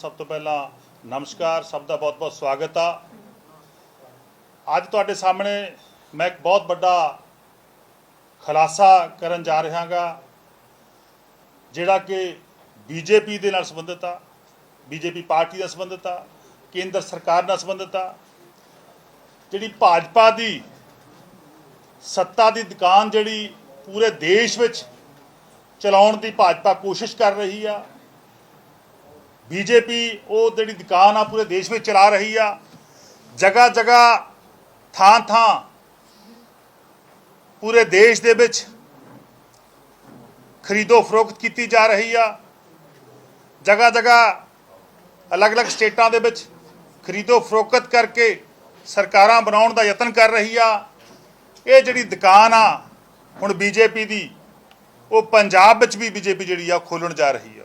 सब तो पहला नमस्कार, सब का बहुत बहुत स्वागत आ। अज तुहाडे सामने मैं एक बहुत बड़ा खुलासा करन जा रहा गा, जिहड़ा कि बीजेपी दे नाल संबंधित आ, बीजेपी पार्टी नाल संबंधित आ, केंद्र सरकार नाल संबंधित आ। जिहड़ी भाजपा दी सत्ता दी दुकान जिहड़ी पूरे देश विच चलाउण दी भाजपा कोशिश कर रही आ। बीजेपी वो जिहड़ी दुकान आ पूरे देश में चला रही आ। जगह जगह थां थां पूरे देश दे विच खरीदो फरोख्त की जा रही आ। जगह जगह अलग अलग स्टेटां दे विच खरीदो फरोख्त करके सरकारां बनाउण दा यतन कर रही आ। ये जिहड़ी दुकान आ हुण बीजेपी दी वो पंजाब विच भी बीजेपी जिहड़ी आ खोलण जा रही आ,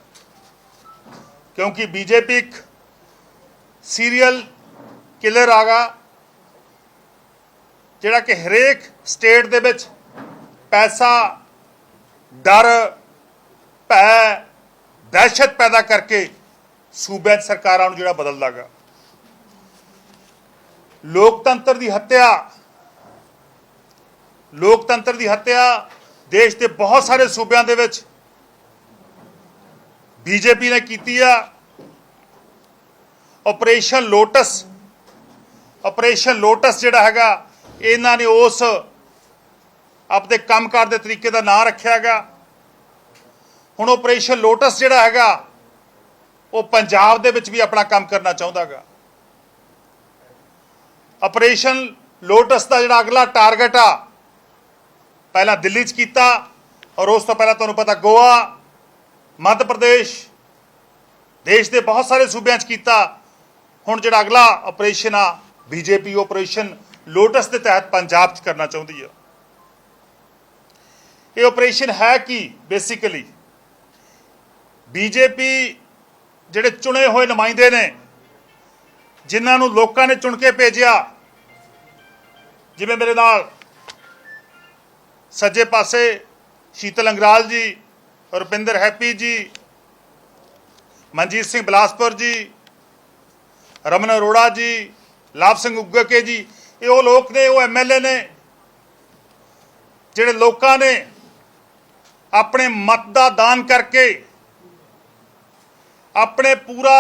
क्योंकि बीजेपी एक सीरियल किलर आगा जिहड़ा कि हरेक स्टेट दे विच पैसा, डर, भै, दहशत पैदा करके सूबे सरकारां नूं जिहड़ा बदलदा गा। लोकतंत्र दी हत्या देश के बहुत सारे सूबों दे विच बीजेपी ने कीती आ। ऑपरेशन लोटस जिहड़ा हैगा इन्हां ने उस अपने कामकाज के तरीके का नाम रखिया गा। हुण ऑपरेशन लोटस जिहड़ा हैगा वो पंजाब दे विच भी अपना काम करना चाहुंदा गा। ऑपरेशन लोटस का जिहड़ा अगला टारगेट आ पहला दिल्ली च कीता और उस तो पहला तुहानूं पता गोवा, मध्य प्रदेश, देश के बहुत सारे सूबों किया। हुण जिहड़ा अगला ऑपरेशन आ बीजेपी ऑपरेशन लोटस के तहत पंजाब च करना चाहती है। ये ऑपरेशन है कि बेसिकली बीजेपी जिहड़े चुने हुए नुमाइंदे ने जिन्हां नूं लोकां ने चुन के भेजिया, जिवें मेरे नाल सज्जे पासे शीतल अंगराल जी, रुपिंदर हैप्पी जी, मनजीत सिंह बिलासपुर जी, रमन अरोड़ा जी, लाभ सिंह उग्गके जी, ये वो लोग ने, वो MLA ने जिहड़े लोकां ने अपने मत दा दान करके अपने पूरा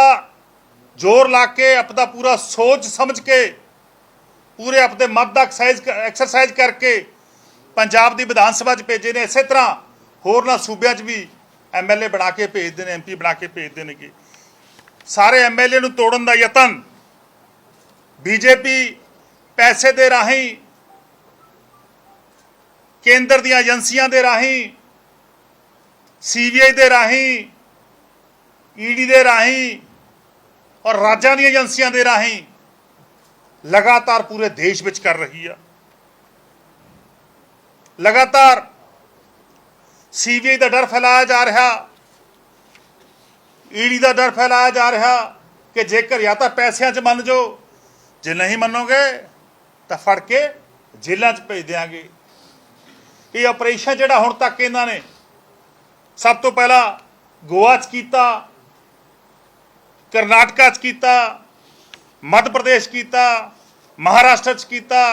जोर ला के अपना पूरा सोच समझ के पूरे अपने मत का एक्सरसाइज करके पंजाब की विधान सभा भेजे ने। इस तरह होरना सूबों भी MLA बना के भेजते हैं, MP बना के भेजते हैं। सारे MLA नूं तोड़न दा यतन बीजेपी पैसे दे राही, केंद्र दी एजेंसियां दे राही, CBI दे राही, ED दे राही और राज्यां दी एजेंसियां दे राही लगातार पूरे देश विच कर रही है। लगातार CBI का डर फैलाया जा रहा, ED का डर फैलाया जा रहा कि जेकर या तो पैसों च मन जाओ, जे नहीं मनोगे तो फड़ के जेलों च भेज देंगे। ये ऑपरेशन जिहड़ा हुण तक इन्हां ने सब तो पहला गोवा च कीता, करनाटका च कीता, मध्य प्रदेश कीता, महाराष्ट्र च कीता,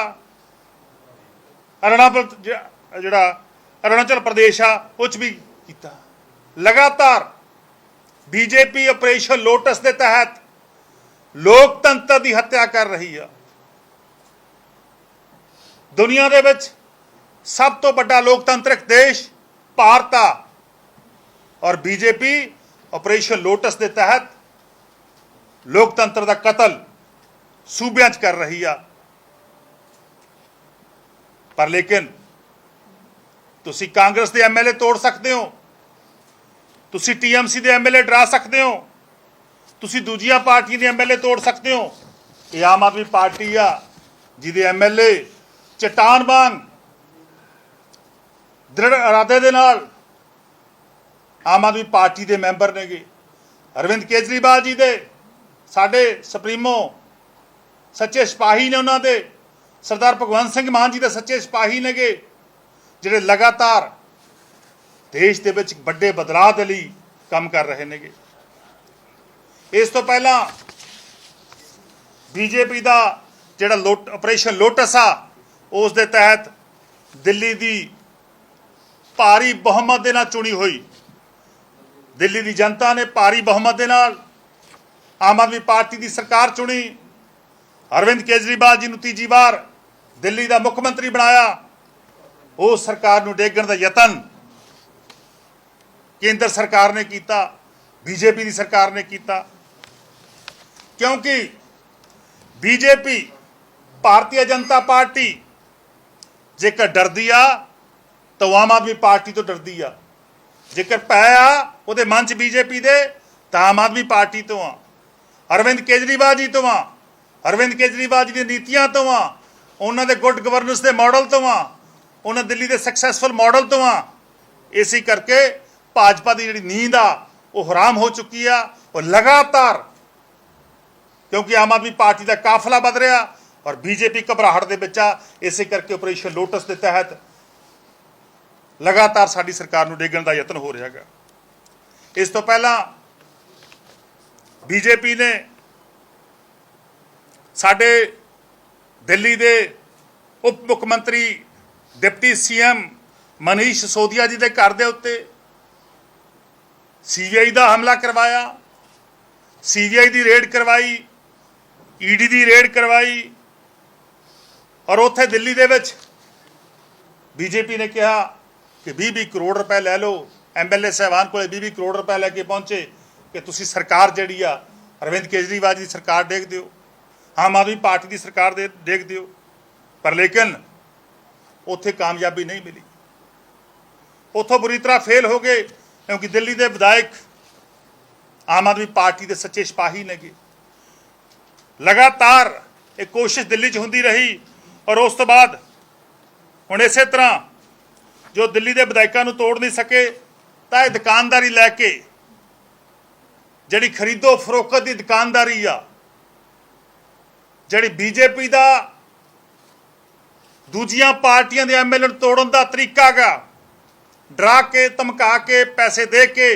अरुणाचल प्रदेश आ उस भी किया। लगातार बीजेपी ऑपरेशन लोटस के तहत लोकतंत्र की हत्या कर रही है। दुनिया दे विच सब तो बड़ा लोकतांत्रिक देश भारत आ और बीजेपी ऑपरेशन लोटस के तहत लोकतंत्र का कतल सूबों च कर रही है। पर लेकिन तुसी कांग्रेस के MLA तोड़ सकते हो, तुसी TMC के MLA डरा सकते हो, तुसी दूजिया पार्टियों के MLA तोड़ सकते हो। ये आम आदमी पार्टी आ जिहदे MLA चट्टान वांग दृढ़ इरादे दे नाल आम आदमी पार्टी के मैंबर ने गे। अरविंद केजरीवाल जी दे साडे सुप्रीमो सच्चे सिपाही ने, उन्होंने सरदार भगवंत सिंह मान जी के सच्चे सिपाही ने गे, जिहड़े लगातार देश के बड़े बदलाव के लिए काम कर रहे हैं। इस तो पहला बीजेपी का जिहड़ा ऑपरेशन लोटस आ उस दे तहत दिल्ली की भारी बहुमत के नाल चुनी हुई दिल्ली की जनता ने भारी बहुमत के नाल आम आदमी पार्टी की सरकार चुनी। अरविंद केजरीवाल जी नूं तीजी बार दिल्ली का मुख्यमंत्री बनाया। उस सरकार नूं डेगण का यतन केंद्र सरकार ने किया, बीजेपी की सरकार ने किया, क्योंकि बीजेपी भारतीय जनता पार्टी जेकर डरदी आ तो आम आदमी पार्टी तो डरदी आ, जेकर पै आ उहदे मन च बीजेपी दे तो आम आदमी पार्टी तो आ, अरविंद केजरीवाल जी तो आ, अरविंद केजरीवाल जी दी नीतियां तो आ, उन्हां दे गुड गवर्नेंस दे मॉडल तो आ, उन्हां दिल्ली दे सक्सैसफुल मॉडल तो आ। इसी करके भाजपा की जिहड़ी नींद आ वो हराम हो चुकी आ। और लगातार क्योंकि आम आदमी पार्टी का काफिला बद रहा और बीजेपी घबराहट दे विच आ, इसे करके ऑपरेशन लोटस के तहत लगातार साडी सरकार नूं डेगण का यतन हो रहा है। इस तो पहला बीजेपी ने साडे दिल्ली के उप मुख्यमंत्री डिप्टी सीएम मनीष सिसोदिया जी के घर के उत्ते सीबीआई का हमला करवाया, सीबीआई की रेड करवाई, ईडी की रेड करवाई और उत्थे दिल्ली दे विच बीजेपी ने कहा कि 20-20 करोड़ रुपए लै लो। MLA साहबान को 20-20 करोड़ रुपए लैके पहुंचे कि तुसी सरकार जिहड़ी आ अरविंद केजरीवाल जी सरकार डेग दिओ, आम आदमी पार्टी की सरकार डेग दिओ। पर लेकिन उत्थे कामयाबी नहीं मिली, उत्थों बुरी तरह फेल हो गए, क्योंकि दिल्ली के विधायक आम आदमी पार्टी के सच्चे सिपाही ने। लगातार एक कोशिश दिल्ली च होंदी रही और उस तो बाद हुण इसे तरह जो दिल्ली के विधायकों को तोड़ नहीं सके तो यह दुकानदारी लैके जिहड़ी खरीदो फरोख्त की दुकानदारी आ, जिहड़ी बीजेपी का दूजियां पार्टियां के MLA तोड़न का तरीका गा, डरा के धमका के पैसे दे के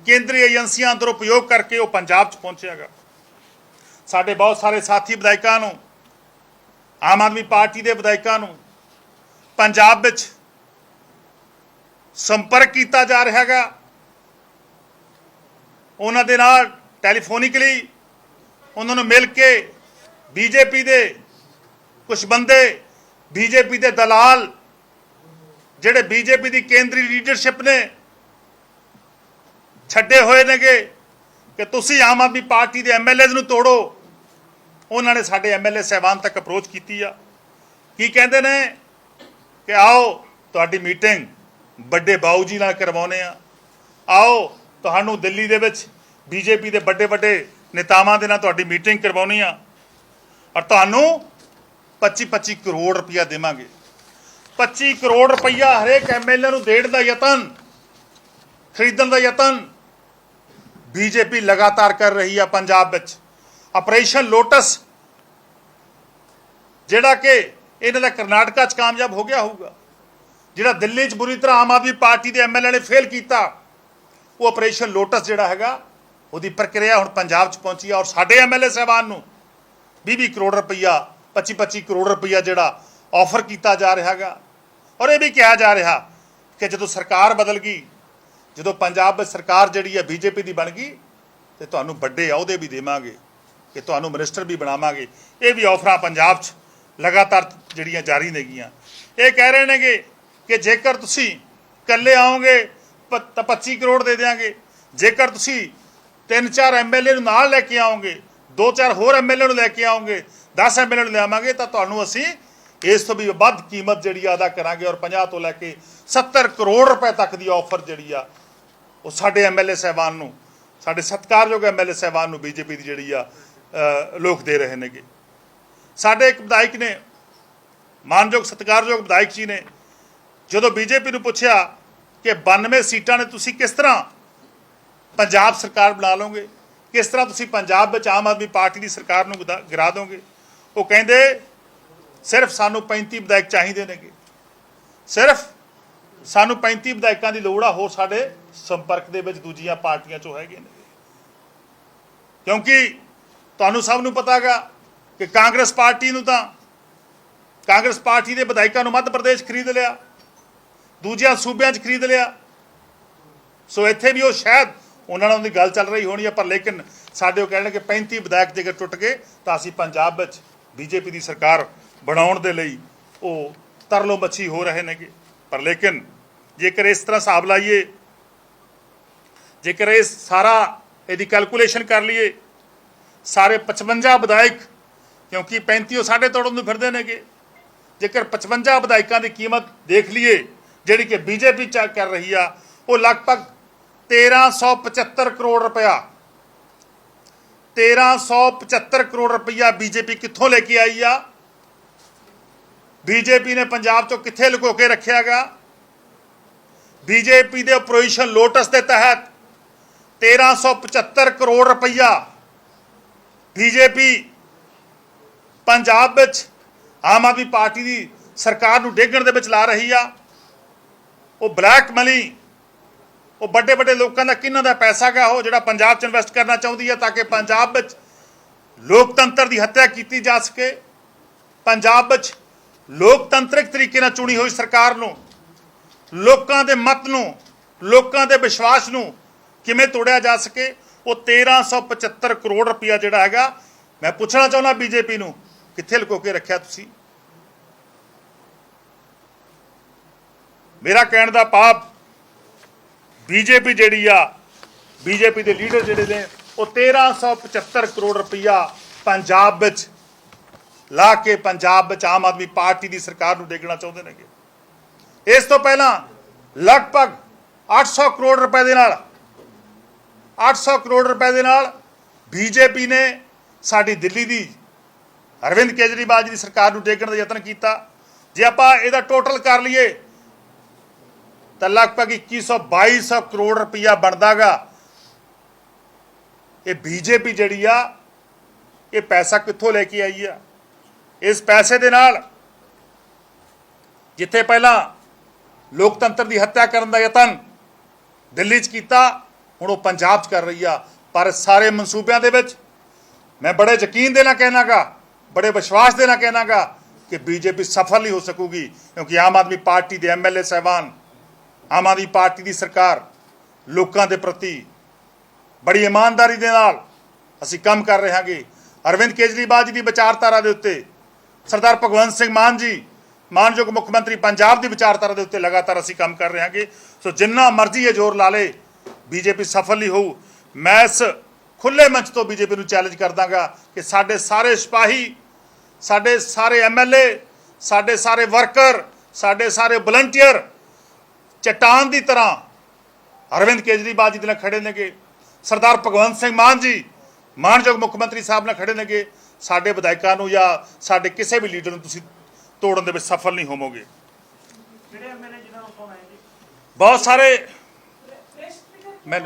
केंद्रीय एजेंसियां दुरुपयोग करके वो पंजाब च पहुंचेगा। साडे बहुत सारे साथी विधायकों नूं, आम आदमी पार्टी के विधायकों नूं पंजाब विच संपर्क किया जा रहा है। उन्हां दे नाल टैलीफोनिकली उन्होंने मिल के बीजेपी के कुछ बंदे, बीजेपी के दलाल जिहड़े बीजेपी की केंद्रीय लीडरशिप ने छड्डे हुए ने कि तुसी आम आदमी पार्टी के MLA नूं तोड़ो। उन्होंने साडे MLA साहबान तक अप्रोच की आ, की कहंदे ने कि आओ तुहाडी मीटिंग बड़े बाऊ जी नाल करवाउने आ, आओ तुहानूं दिल्ली दे विच बीजेपी के बड़े बड़े नेतावां दे नाल तुहाडी मीटिंग करवाउणी आ और तुहानूं 25-25 करोड़ रुपया देवांगे। 25 करोड़ रुपया हरेक MLA नूं देण दा यतन, खरीदण दा यतन बीजेपी लगातार कर रही है पंजाब विच। ऑपरेशन लोटस जिहड़ा कि इन्हां दा करनाटका च कामयाब हो गया होगा, जिहड़ा दिल्ली च बुरी तरह आम आदमी पार्टी के MLA ने फेल किया, वो ऑपरेशन लोटस जिहड़ा हैगा उहदी प्रक्रिया हुण पंजाब च पहुंची है और साडे MLA साहबान नूं 20-20 करोड़ रुपया, 25-25 करोड़ रुपया जिहड़ा ऑफर किया जा रहा है। और यह भी कहा जा रहा कि जो सरकार बदल गई, जो पंजाब में सरकार जिहड़ी है बीजेपी की बन गई तो तुहानूं बड़े अहुदे भी देवांगे, कि तुहानूं मिनिस्टर भी बनावांगे। ये भी ऑफर पंजाब च लगातार जिहड़ियां जारी नेगियां। ये कह रहे हैं कि जेकर तुसी कल्ले आओगे तो 25 करोड़ दे देंगे, जेकर तुसी 3-4 MLA नूं नाल लैके आओगे, 2-4 होर MLA नूं लैके आओगे, 10 MLA नूं लियावांगे तो तुहानूं असीं इस तो भी वध कीमत जिहड़ी अदा करांगे और 50 तो लैके 70 करोड़ रुपए तक की ऑफर जिहड़ी आ वो साडे MLA साहबान नूं, साडे सत्कारयोग MLA साहबान नूं बीजेपी की जिहड़ी आ लोग दे रहे ने। साडे एक विधायक ने, मानयोग सत्कारयोग विधायक जी ने जो बीजेपी नूं पुछया कि 92 सीटां ने तुसीं किस तरह पंजाब सरकार बना लोगे, किस तरह तुसीं पंजाब विच आम आदमी पार्टी की सरकार नूं गिरा दोगे, वो कहिंदे सिर्फ सानूं 35 विधायक चाहिए ने, सिर्फ सानूं 35 विधायकों की लोड़ आ, होर साडे संपर्क दे विच दूजियां पार्टियां चों हैगे ने। क्योंकि ਤੁਹਾਨੂੰ ਸਭ ਨੂੰ ਪਤਾ ਹੈਗਾ ਕਿ ਕਾਂਗਰਸ ਪਾਰਟੀ ਨੂੰ ਤਾਂ ਕਾਂਗਰਸ ਪਾਰਟੀ ਦੇ ਵਿਧਾਇਕਾਂ ਨੂੰ ਮੱਧ ਪ੍ਰਦੇਸ਼ ਖਰੀਦ ਲਿਆ, ਦੂਜਿਆਂ ਸੂਬਿਆਂ 'ਚ ਖਰੀਦ ਲਿਆ। ਸੋ ਇੱਥੇ ਵੀ ਉਹ ਸ਼ਾਇਦ ਉਹਨਾਂ ਨਾਲ ਦੀ ਗੱਲ ਚੱਲ ਰਹੀ ਹੋਣੀ ਹੈ, ਪਰ ਲੇਕਿਨ ਸਾਡੇ ਉਹ ਕਹਿਣਗੇ 35 ਵਿਧਾਇਕ ਜੇਕਰ ਟੁੱਟ ਗਏ ਤਾਂ ਅਸੀਂ ਪੰਜਾਬ ਵਿੱਚ ਬੀਜੇਪੀ ਦੀ ਸਰਕਾਰ ਬਣਾਉਣ ਦੇ ਲਈ ਉਹ ਤਰਲੋ ਮੱਛੀ ਹੋ ਰਹੇ ਨੇਗੇ। ਪਰ ਲੇਕਿਨ ਜੇਕਰ ਇਸ ਤਰ੍ਹਾਂ ਹਿਸਾਬ ਲਾਈਏ, ਜੇਕਰ ਇਹ ਸਾਰਾ ਇਹਦੀ ਕੈਲਕੂਲੇਸ਼ਨ ਕਰ ਲਈਏ, ਸਾਰੇ 55 ਵਿਧਾਇਕ, ਕਿਉਂਕਿ 35 ਉਹ ਸਾਡੇ ਤੋੜਨ ਨੂੰ ਫਿਰਦੇ ਨੇਗੇ, ਜੇਕਰ 55 ਵਿਧਾਇਕਾਂ ਦੀ ਕੀਮਤ ਦੇਖ ਲਈਏ ਜਿਹੜੀ ਕਿ ਬੀਜੇਪੀ ਚ ਕਰ ਰਹੀ ਆ, ਉਹ ਲਗਭਗ 1375 ਕਰੋੜ ਰੁਪਇਆ 1375 ਕਰੋੜ ਰੁਪਇਆ ਬੀਜੇਪੀ ਕਿੱਥੋਂ ਲੈ ਕੇ ਆਈ ਆ? ਬੀਜੇਪੀ ਨੇ ਪੰਜਾਬ ਚੋਂ ਕਿੱਥੇ ਲੁਕੋ ਕੇ ਰੱਖਿਆਗਾ? ਬੀਜੇਪੀ ਦੇ ਆਪਰੇਸ਼ਨ ਲੋਟਸ ਦੇ ਤਹਿਤ 1375 ਕਰੋੜ ਰੁਪਇਆ ਬੀਜੇਪੀ ਪੰਜਾਬ ਵਿੱਚ ਆਮ ਆਦਮੀ ਪਾਰਟੀ ਦੀ ਸਰਕਾਰ ਨੂੰ ਡੇਗਣ ਦੇ ਵਿੱਚ ਲਾ ਰਹੀ ਆ। ਉਹ ਬਲੈਕ ਮਨੀ, ਉਹ ਵੱਡੇ ਵੱਡੇ ਲੋਕਾਂ ਦਾ ਕਿਹਨਾਂ ਦਾ ਪੈਸਾ ਗਾ ਉਹ ਜਿਹੜਾ ਪੰਜਾਬ 'ਚ ਇਨਵੈਸਟ ਕਰਨਾ ਚਾਹੁੰਦੀ ਹੈ ਤਾਂ ਕਿ ਪੰਜਾਬ ਵਿੱਚ ਲੋਕਤੰਤਰ ਦੀ ਹੱਤਿਆ ਕੀਤੀ ਜਾ ਸਕੇ, ਪੰਜਾਬ ਵਿੱਚ ਲੋਕਤੰਤਰਿਕ ਤਰੀਕੇ ਨਾਲ ਚੁਣੀ ਹੋਈ ਸਰਕਾਰ ਨੂੰ, ਲੋਕਾਂ ਦੇ ਮਤ ਨੂੰ, ਲੋਕਾਂ ਦੇ ਵਿਸ਼ਵਾਸ ਨੂੰ ਕਿਵੇਂ ਤੋੜਿਆ ਜਾ ਸਕੇ। ਉਹ 1375 ਕਰੋੜ ਰੁਪਇਆ ਜਿਹੜਾ ਹੈਗਾ, ਮੈਂ ਪੁੱਛਣਾ ਚਾਹੁੰਦਾ ਬੀਜੇਪੀ ਨੂੰ, ਕਿੱਥੇ ਲੁਕੋ ਕੇ ਰੱਖਿਆ ਤੁਸੀਂ? ਮੇਰਾ ਕਹਿਣ ਦਾ ਭਾਵ ਬੀਜੇਪੀ ਜਿਹੜੀ ਆ, ਬੀਜੇਪੀ ਦੇ ਲੀਡਰ ਜਿਹੜੇ ਨੇ ਉਹ 1375 ਕਰੋੜ ਰੁਪਇਆ ਪੰਜਾਬ ਵਿੱਚ ਲਾ ਕੇ ਪੰਜਾਬ ਵਿੱਚ ਆਮ ਆਦਮੀ ਪਾਰਟੀ ਦੀ ਸਰਕਾਰ ਨੂੰ ਡੇਗਣਾ ਚਾਹੁੰਦੇ ਨੇਗੇ। ਇਸ ਤੋਂ ਪਹਿਲਾਂ ਲਗਭਗ 800 ਕਰੋੜ ਰੁਪਏ ਦੇ ਨਾਲ 800 ਕਰੋੜ ਰੁਪਏ ਦੇ ਨਾਲ ਬੀਜੇਪੀ ਨੇ ਸਾਡੀ ਦਿੱਲੀ ਦੀ ਅਰਵਿੰਦ ਕੇਜਰੀਵਾਲ ਜੀ ਦੀ ਸਰਕਾਰ ਨੂੰ ਡੇਗਣ ਦਾ ਯਤਨ ਕੀਤਾ। ਜੇ ਆਪਾਂ ਇਹਦਾ ਟੋਟਲ ਕਰ ਲਈਏ ਤਾਂ ਲਗਭਗ 2100-2200 ਕਰੋੜ ਰੁਪਇਆ ਬਣਦਾਗਾ। ਇਹ ਬੀਜੇਪੀ ਜਿਹੜੀ ਆ, ਇਹ ਪੈਸਾ ਕਿੱਥੋਂ ਲੈ ਕੇ ਆਈ ਆ? ਇਸ ਪੈਸੇ ਦੇ ਨਾਲ ਜਿੱਥੇ ਪਹਿਲਾਂ ਲੋਕਤੰਤਰ ਦੀ ਹੱਤਿਆ ਕਰਨ ਦਾ ਯਤਨ ਦਿੱਲੀ 'ਚ ਕੀਤਾ, ਹੁਣ ਉਹ ਪੰਜਾਬ 'ਚ ਕਰ ਰਹੀ ਆ। ਪਰ ਸਾਰੇ ਮਨਸੂਬਿਆਂ ਦੇ ਵਿੱਚ ਮੈਂ ਬੜੇ ਯਕੀਨ ਦੇ ਨਾਲ ਕਹਿਣਾਗਾ, ਬੜੇ ਵਿਸ਼ਵਾਸ ਦੇ ਨਾਲ ਕਹਿਣਾਗਾ ਕਿ ਬੀਜੇਪੀ ਸਫਲ ਨਹੀਂ ਹੋ ਸਕੂਗੀ, ਕਿਉਂਕਿ ਆਮ ਆਦਮੀ ਪਾਰਟੀ ਦੇ ਐਮਐਲਏ ਸਾਹਿਬਾਨ, ਆਮ ਆਦਮੀ ਪਾਰਟੀ ਦੀ ਸਰਕਾਰ ਲੋਕਾਂ ਦੇ ਪ੍ਰਤੀ ਬੜੀ ਇਮਾਨਦਾਰੀ ਦੇ ਨਾਲ ਅਸੀਂ ਕੰਮ ਕਰ ਰਹੇ ਹਾਂਗੇ। ਅਰਵਿੰਦ ਕੇਜਰੀਵਾਲ ਜੀ ਦੀ ਵਿਚਾਰਧਾਰਾ ਦੇ ਉੱਤੇ, ਸਰਦਾਰ ਭਗਵੰਤ ਸਿੰਘ ਮਾਨ ਜੀ ਮਾਨਯੋਗ ਮੁੱਖ ਮੰਤਰੀ ਪੰਜਾਬ ਦੀ ਵਿਚਾਰਧਾਰਾ ਦੇ ਉੱਤੇ ਲਗਾਤਾਰ ਅਸੀਂ ਕੰਮ ਕਰ ਰਹੇ ਹਾਂਗੇ। ਸੋ ਜਿੰਨਾ ਮਰਜ਼ੀ ਇਹ ਜ਼ੋਰ ਲਾ ਲੇ, ਬੀਜੇਪੀ ਸਫਲ ਨਹੀਂ ਹੋਊ। ਮੈਂ ਇਸ ਖੁੱਲੇ ਮੰਚ ਤੋਂ ਬੀਜੇਪੀ ਨੂੰ ਚੈਲੰਜ ਕਰਦਾਂਗਾ ਕਿ ਸਾਡੇ ਸਾਰੇ ਸਿਪਾਹੀ, ਸਾਡੇ ਸਾਰੇ ਐਮਐਲਏ, ਸਾਡੇ ਸਾਰੇ ਵਰਕਰ, ਸਾਡੇ ਸਾਰੇ ਵਲੰਟੀਅਰ ਚਟਾਨ ਦੀ ਤਰ੍ਹਾਂ ਅਰਵਿੰਦ ਕੇਜਰੀਵਾਲ ਜੀ ਦੇ ਨਾਲ ਖੜੇ ਨੇਗੇ, ਸਰਦਾਰ ਭਗਵੰਤ ਸਿੰਘ ਮਾਨ ਜੀ ਮਾਨਯੋਗ ਮੁੱਖ ਮੰਤਰੀ ਸਾਹਿਬ ਨਾਲ ਖੜੇ ਨੇਗੇ। ਸਾਡੇ ਵਿਧਾਇਕਾਂ ਨੂੰ ਜਾਂ ਸਾਡੇ ਕਿਸੇ ਵੀ ਲੀਡਰ ਨੂੰ ਤੁਸੀਂ ਤੋੜਨ ਦੇ ਵਿੱਚ ਸਫਲ ਨਹੀਂ ਹੋਵੋਗੇ। बहुत सारे मैं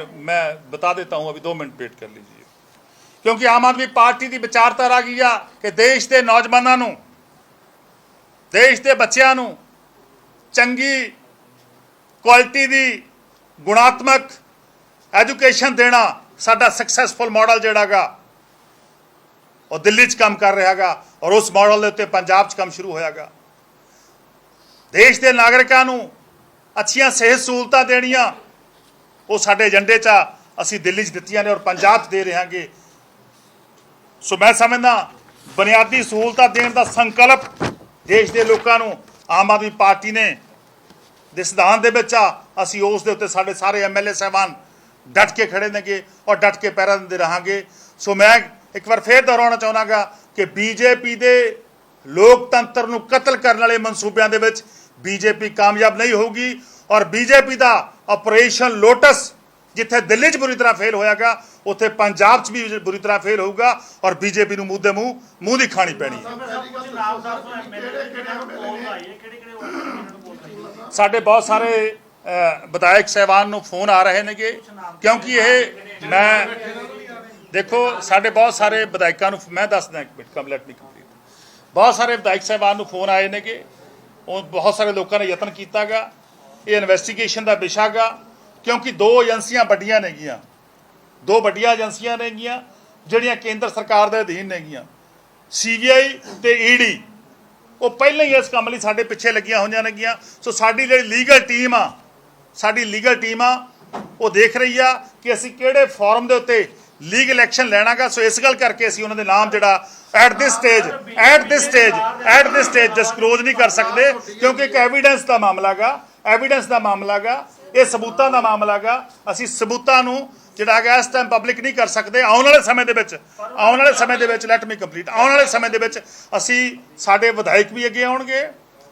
बता देता हूं, अभी 2 मिनट वेट कर लीजिए, क्योंकि आम आदमी पार्टी की विचारधारा की आ कि देश के नौजवानों नूं, देश के बच्चों नूं चंगी क्वालिटी की गुणात्मक एजुकेशन देना साडा सक्सैसफुल मॉडल जिहड़ा गा और दिल्ली च काम कर रहा गा, और उस मॉडल के उत्ते पंजाब च काम शुरू होया गा। देश के नागरिकों नूं अच्छियां सेहत सहूलतां देनियां वो साडे एजेंडे च असीं दिल्ली च दित्तियां ने और पंजाब च दे रहे हांगे। सो मैं समझदा बुनियादी सहूलतां देण दा संकल्प देश के लोगों नूं आम आदमी पार्टी ने दे सिद्धांत दे विच आ। असीं उस दे उत्ते साडे सारे एमएलए साहबान डट के खड़े नेगे और डट के पैरा दिंदे रहांगे। सो मैं एक बार फिर दोहराउणा चाहुंदा कि बीजेपी दे लोकतंत्र नूं कतल करने वाले मनसूबियां दे विच बीजेपी कामयाब नहीं होगी, और बीजेपी का ऑपरेशन लोटस जिथे दिल्ली च बुरी तरह फेल होयागा उत्थे पंजाब च भी बुरी तरह फेल होगा, और बीजेपी नूं मुँह दे मुँह की खानी पैनी। साडे बहुत सारे विधायक साहबान नूं फोन आ रहे नेगे, क्योंकि ये मैं देखो साडे बहुत सारे विधायकों नूं मैं दसदा एक मिनट कम लेट मी कंप्लीट, बहुत सारे विधायक साहबान नूं फोन आए नेगे, बहुत सारे लोगों ने यतन किया गा। ये इन्वेस्टिगेशन का विषा गा, क्योंकि 2 एजेंसियां वड्डियां नेगियां, 2 वड्डियां एजेंसियां नेगियां ਜਿਹੜੀਆਂ ਕੇਂਦਰ ਸਰਕਾਰ ਦੇ ਅਧੀਨ ਨੇਗੀਆਂ, CBI ਤੇ ED, ਉਹ ਪਹਿਲਾਂ ਹੀ ਇਸ ਕੰਮ ਲਈ ਸਾਡੇ ਪਿੱਛੇ ਲੱਗੀਆਂ ਹੋਈਆਂ ਨੇਗੀਆਂ। ਸੋ ਸਾਡੀ ਜਿਹੜੀ ਲੀਗਲ ਟੀਮ ਆ ਉਹ ਦੇਖ ਰਹੀ ਆ ਕਿ ਅਸੀਂ ਕਿਹੜੇ ਫੋਰਮ ਦੇ ਉੱਤੇ ਲੀਗਲ ਐਕਸ਼ਨ ਲੈਣਾਗਾ। ਸੋ ਇਸ ਗੱਲ ਕਰਕੇ ਅਸੀਂ ਉਹਨਾਂ ਦੇ ਨਾਮ ਜਿਹੜਾ ਐਟ ਦਿਸ ਸਟੇਜ ਡਿਸਕਲੋਜ਼ ਨਹੀਂ ਕਰ ਸਕਦੇ, ਕਿਉਂਕਿ ਇੱਕ ਐਵੀਡੈਂਸ ਦਾ ਮਾਮਲਾ ਗਾ, ਇਹ ਸਬੂਤਾਂ ਦਾ ਮਾਮਲਾ ਗਾ। ਅਸੀਂ ਸਬੂਤਾਂ ਨੂੰ ਜਿਹੜਾ ਹੈਗਾ ਇਸ ਟਾਈਮ ਪਬਲਿਕ ਨਹੀਂ ਕਰ ਸਕਦੇ। ਆਉਣ ਵਾਲੇ ਸਮੇਂ ਦੇ ਵਿੱਚ ਲੈਟ ਮੀ ਕੰਪਲੀਟ, ਆਉਣ ਵਾਲੇ ਸਮੇਂ ਦੇ ਵਿੱਚ ਅਸੀਂ ਸਾਡੇ ਵਿਧਾਇਕ ਵੀ ਅੱਗੇ ਆਉਣਗੇ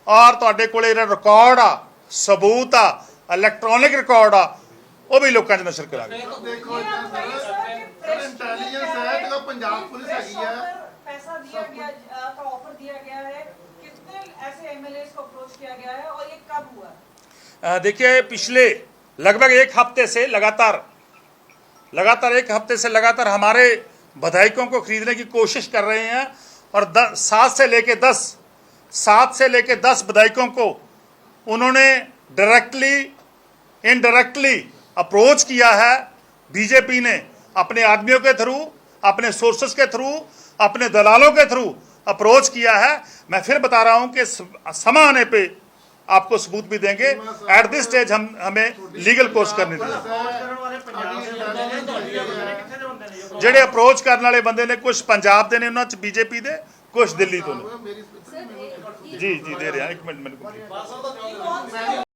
ਔਰ ਤੁਹਾਡੇ ਕੋਲੇ ਜਿਹੜਾ ਰਿਕਾਰਡ ਆ, ਸਬੂਤ ਆ, ਇਲੈਕਟ੍ਰੋਨਿਕ ਰਿਕਾਰਡ ਆ, ਉਹ ਵੀ ਲੋਕਾਂ 'ਚ ਨਸ਼ਰ ਕਰਾਂਗੇ। ਦੇਖੋ इंटेलिजेंस है तो पंजाब पुलिस हैगी है, पैसा दिया गया का ऑफर दिया गया है, कितने ऐसे एमएलएस को अप्रोच किया गया है और ये कब हुआ? देखिए, पिछले लगभग एक हफ्ते से लगातार हमारे विधायकों को खरीदने की कोशिश कर रहे हैं और 7 से लेके 10 विधायकों को उन्होंने डायरेक्टली इनडायरेक्टली अप्रोच किया है। बीजेपी ने अपने आदमियों के थ्रू, अपने सोर्सेस के थ्रू, अपने दलालों के थ्रू अप्रोच किया है। मैं फिर बता रहा हूं कि समय आने पे आपको सबूत भी देंगे। एट दिस स्टेज हमें लीगल कोर्स करने देंगे। ਜਿਹੜੇ ਅਪਰੋਚ ਕਰਨ ਵਾਲੇ ਬੰਦੇ ਨੇ, ਕੁਝ ਪੰਜਾਬ ਦੇ ਨੇ, ਉਹਨਾਂ 'ਚ BJP ਦੇ, ਕੁਝ ਦਿੱਲੀ ਤੋਂ ਨੇ। ਜੀ ਦੇ ਰਿਹਾ, 1 ਮਿੰਟ ਮੈਨੂੰ